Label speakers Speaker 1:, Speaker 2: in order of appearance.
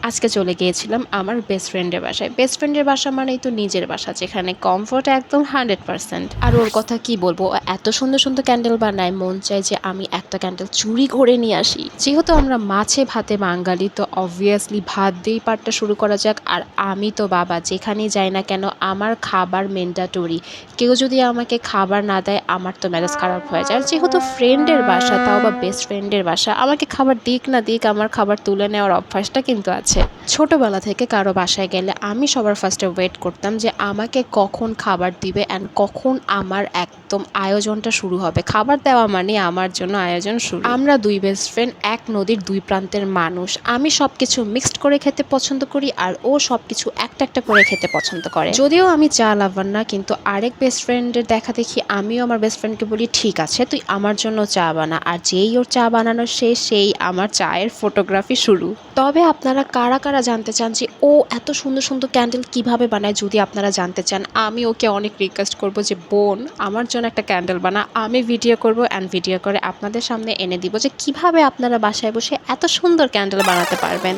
Speaker 1: আজকে চলে গিয়েছিলাম আমার বেস্ট ফ্রেন্ডের বাসায়। বেস্ট ফ্রেন্ডের বাসা মানেই তো নিজের বাসা, যেখানে কমফোর্ট একদম 100%। আর ওর কথা কি বলবো, ও এত সুন্দর সুন্দর ক্যান্ডেল বানায়, মন চায় যে আমি একটা ক্যান্ডেল চুরি করে নিয়ে আসি। যেহেতু আমরা মাছে ভাতে বাঙালি, তো অবভিয়াসলি ভাত দিয়েই পার্টটা শুরু করা যাক। আর আমি তো বাবা, যেখানেই যাই না কেন আমার খাবার ম্যান্ডেটরি। কেউ যদি আমাকে খাবার না দেয় আমার তো মেজাজ খারাপ হয়ে যায়। আর যেহেতু ফ্রেন্ডের বাসা, তাও বা বেস্ট ফ্রেন্ডের বাসা, আমাকে খাবার দিক না দিক আমার খাবার তুলে নেওয়ার অভ্যাসটা কিন্তু আছে। ছোটবেলা থেকে কারো বাসায় গেলে আমি সবার ফার্স্টে ওয়েট করতাম যে আমাকে কখন খাবার দিবে অ্যান্ড কখন আমার একদম আয়োজনটা শুরু হবে। খাবার দেওয়া মানে আমার জন্য আয়োজন শুরু। আমরা দুই বেস্ট ফ্রেন্ড, এক নদীর দুই প্রান্তের মানুষ। আমি সব কিছু মিক্সড করে খেতে পছন্দ করি আর ও সব কিছু একটা একটা করে খেতে পছন্দ করে। যদিও আমি চা লাভার না, কিন্তু আরেক বেস্ট ফ্রেন্ডের দেখা দেখি আমিও আমার বেস্ট ফ্রেন্ডকে বলি ঠিক আছে তুই আমার জন্য চা বানা, আর যেই ওর চা বানানো শেষ সেই আমার চায়ের ফটোগ্রাফি শুরু। তবে আপনারা কারা কারা জানতে চান যে ও এত সুন্দর সুন্দর ক্যান্ডেল কিভাবে বানায়, যদি আপনারা জানতে চান আমি ওকে অনেক রিকোয়েস্ট করব যে বোন আমার জন্য একটা ক্যান্ডেল বানা। আমি ভিডিও করব অ্যান্ড ভিডিও করে আপনাদের সামনে এনে দিব যে কিভাবে আপনারা বাসায় বসে এত সুন্দর ক্যান্ডেল বানাতে পারবেন।